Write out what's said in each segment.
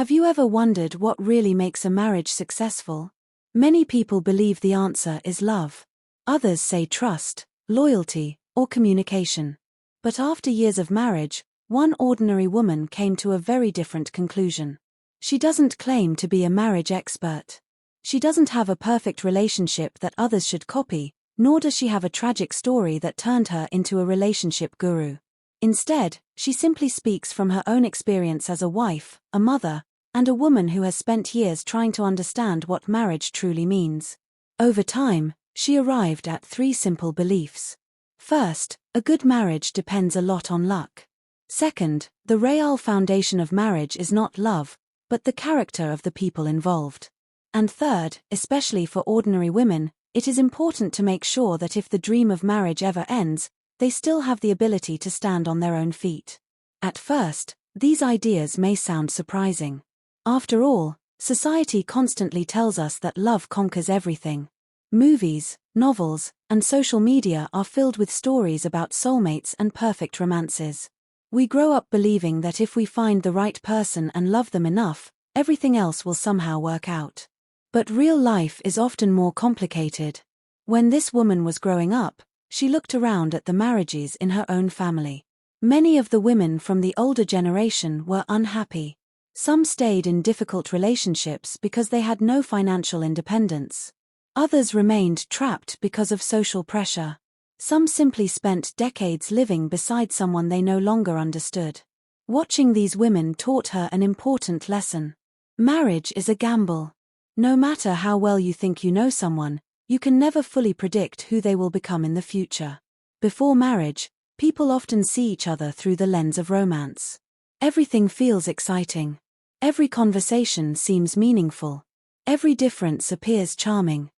Have you ever wondered what really makes a marriage successful? Many people believe the answer is love. Others say trust, loyalty, or communication. But after years of marriage, one ordinary woman came to a very different conclusion. She doesn't claim to be a marriage expert. She doesn't have a perfect relationship that others should copy, nor does she have a tragic story that turned her into a relationship guru. Instead, she simply speaks from her own experience as a wife, a mother, and a woman who has spent years trying to understand what marriage truly means. Over time, she arrived at 3 simple beliefs. First, a good marriage depends a lot on luck. Second, the real foundation of marriage is not love, but the character of the people involved. And third, especially for ordinary women, it is important to make sure that if the dream of marriage ever ends, they still have the ability to stand on their own feet. At first, these ideas may sound surprising. After all, society constantly tells us that love conquers everything. Movies, novels, and social media are filled with stories about soulmates and perfect romances. We grow up believing that if we find the right person and love them enough, everything else will somehow work out. But real life is often more complicated. When this woman was growing up, she looked around at the marriages in her own family. Many of the women from the older generation were unhappy. Some stayed in difficult relationships because they had no financial independence. Others remained trapped because of social pressure. Some simply spent decades living beside someone they no longer understood. Watching these women taught her an important lesson. Marriage is a gamble. No matter how well you think you know someone, you can never fully predict who they will become in the future. Before marriage, people often see each other through the lens of romance. Everything feels exciting. Every conversation seems meaningful. Every difference appears charming.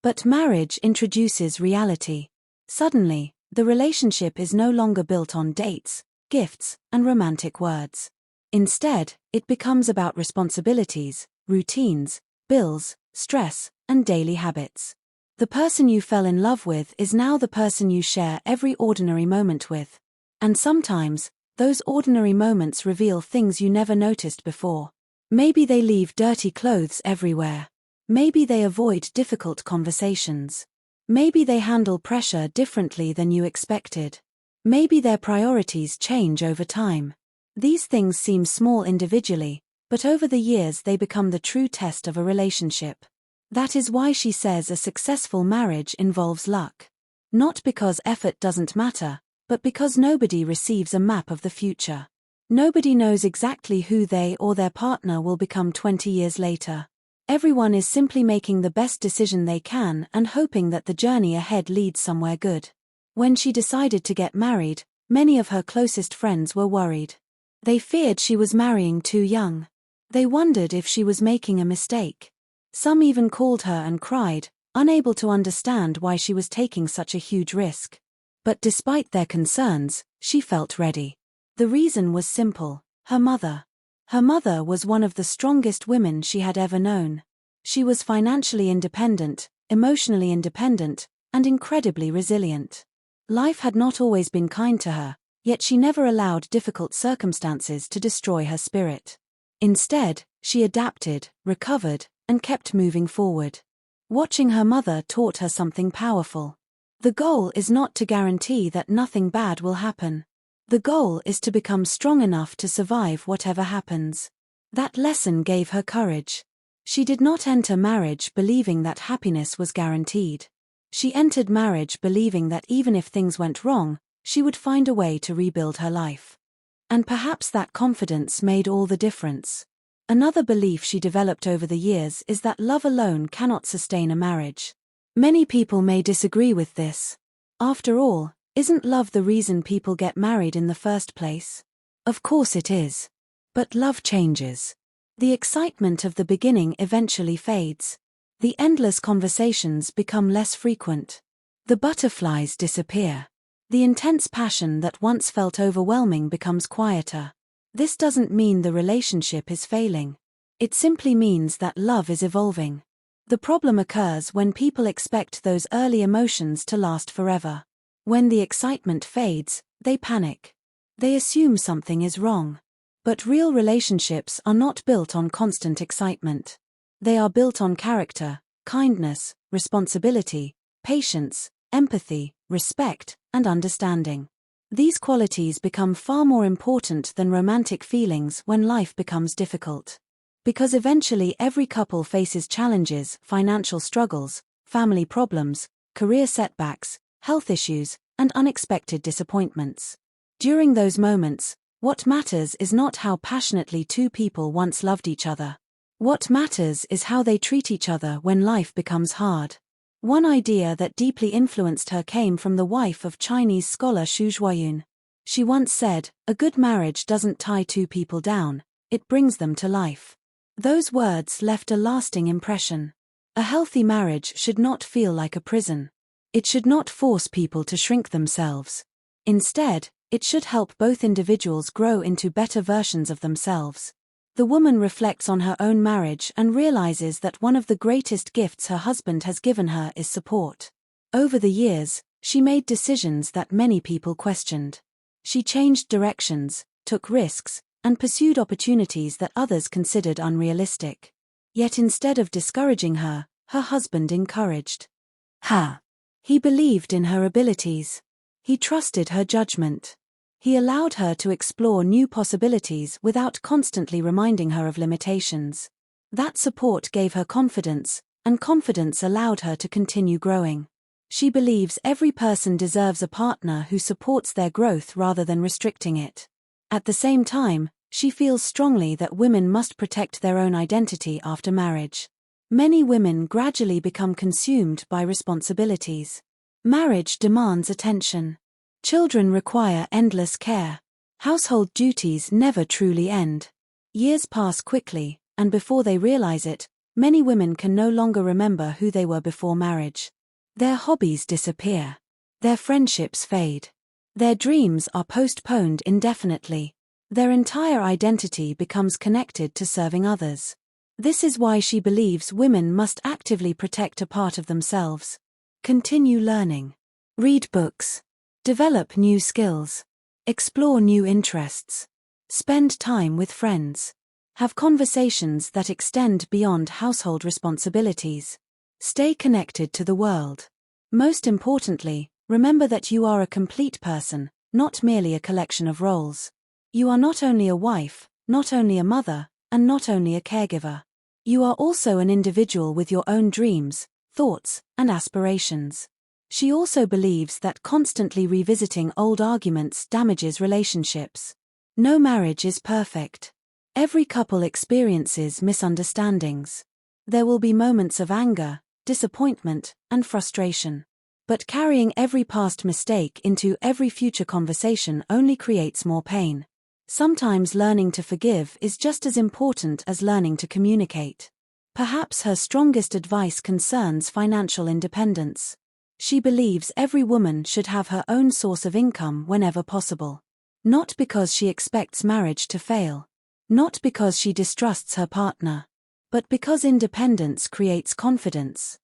But marriage introduces reality. Suddenly, the relationship is no longer built on dates, gifts, and romantic words. Instead, it becomes about responsibilities, routines, bills, stress, and daily habits. The person you fell in love with is now the person you share every ordinary moment with. And sometimes, those ordinary moments reveal things you never noticed before. Maybe they leave dirty clothes everywhere. Maybe they avoid difficult conversations. Maybe they handle pressure differently than you expected. Maybe their priorities change over time. These things seem small individually, but over the years they become the true test of a relationship. That is why she says a successful marriage involves luck. Not because effort doesn't matter, but because nobody receives a map of the future. Nobody knows exactly who they or their partner will become 20 years later. Everyone is simply making the best decision they can and hoping that the journey ahead leads somewhere good. When she decided to get married, many of her closest friends were worried. They feared she was marrying too young. They wondered if she was making a mistake. Some even called her and cried, unable to understand why she was taking such a huge risk. But despite their concerns, she felt ready. The reason was simple: her mother. Her mother was one of the strongest women she had ever known. She was financially independent, emotionally independent, and incredibly resilient. Life had not always been kind to her, yet she never allowed difficult circumstances to destroy her spirit. Instead, she adapted, recovered, and kept moving forward. Watching her mother taught her something powerful. The goal is not to guarantee that nothing bad will happen. The goal is to become strong enough to survive whatever happens. That lesson gave her courage. She did not enter marriage believing that happiness was guaranteed. She entered marriage believing that even if things went wrong, she would find a way to rebuild her life. And perhaps that confidence made all the difference. Another belief she developed over the years is that love alone cannot sustain a marriage. Many people may disagree with this. After all, isn't love the reason people get married in the first place? Of course it is. But love changes. The excitement of the beginning eventually fades. The endless conversations become less frequent. The butterflies disappear. The intense passion that once felt overwhelming becomes quieter. This doesn't mean the relationship is failing. It simply means that love is evolving. The problem occurs when people expect those early emotions to last forever. When the excitement fades, they panic. They assume something is wrong. But real relationships are not built on constant excitement. They are built on character, kindness, responsibility, patience, empathy, respect, and understanding. These qualities become far more important than romantic feelings when life becomes difficult. Because eventually every couple faces challenges, financial struggles, family problems, career setbacks, health issues, and unexpected disappointments. During those moments, what matters is not how passionately two people once loved each other. What matters is how they treat each other when life becomes hard. One idea that deeply influenced her came from the wife of Chinese scholar Xu Zhuoyun. She once said, "A good marriage doesn't tie two people down, it brings them to life." Those words left a lasting impression. A healthy marriage should not feel like a prison. It should not force people to shrink themselves. Instead, it should help both individuals grow into better versions of themselves. The woman reflects on her own marriage and realizes that one of the greatest gifts her husband has given her is support. Over the years, she made decisions that many people questioned. She changed directions, took risks, and pursued opportunities that others considered unrealistic. Yet instead of discouraging her, her husband encouraged her. He believed in her abilities. He trusted her judgment. He allowed her to explore new possibilities without constantly reminding her of limitations. That support gave her confidence, and confidence allowed her to continue growing. She believes every person deserves a partner who supports their growth rather than restricting it. At the same time, she feels strongly that women must protect their own identity after marriage. Many women gradually become consumed by responsibilities. Marriage demands attention. Children require endless care. Household duties never truly end. Years pass quickly, and before they realize it, many women can no longer remember who they were before marriage. Their hobbies disappear. Their friendships fade. Their dreams are postponed indefinitely. Their entire identity becomes connected to serving others. This is why she believes women must actively protect a part of themselves. Continue learning. Read books. Develop new skills. Explore new interests. Spend time with friends. Have conversations that extend beyond household responsibilities. Stay connected to the world. Most importantly, remember that you are a complete person, not merely a collection of roles. You are not only a wife, not only a mother, and not only a caregiver. You are also an individual with your own dreams, thoughts, and aspirations. She also believes that constantly revisiting old arguments damages relationships. No marriage is perfect. Every couple experiences misunderstandings. There will be moments of anger, disappointment, and frustration. But carrying every past mistake into every future conversation only creates more pain. Sometimes learning to forgive is just as important as learning to communicate. Perhaps her strongest advice concerns financial independence. She believes every woman should have her own source of income whenever possible. Not because she expects marriage to fail. Not because she distrusts her partner. But because independence creates confidence,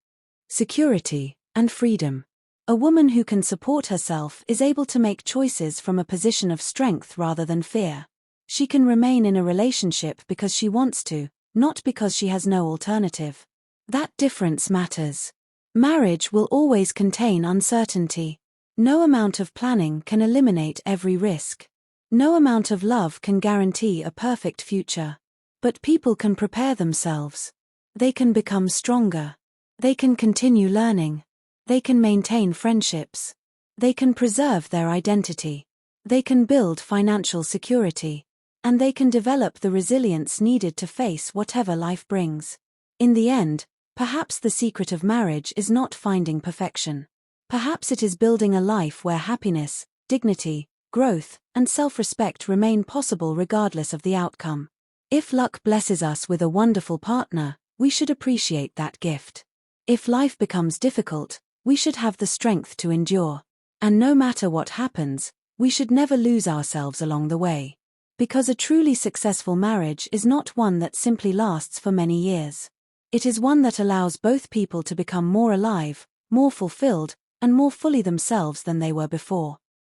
security, and freedom. A woman who can support herself is able to make choices from a position of strength rather than fear. She can remain in a relationship because she wants to, not because she has no alternative. That difference matters. Marriage will always contain uncertainty. No amount of planning can eliminate every risk. No amount of love can guarantee a perfect future. But people can prepare themselves. They can become stronger. They can continue learning. They can maintain friendships. They can preserve their identity. They can build financial security. And they can develop the resilience needed to face whatever life brings. In the end, perhaps the secret of marriage is not finding perfection. Perhaps it is building a life where happiness, dignity, growth, and self-respect remain possible regardless of the outcome. If luck blesses us with a wonderful partner, we should appreciate that gift. If life becomes difficult, we should have the strength to endure. And no matter what happens, we should never lose ourselves along the way. Because a truly successful marriage is not one that simply lasts for many years. It is one that allows both people to become more alive, more fulfilled, and more fully themselves than they were before.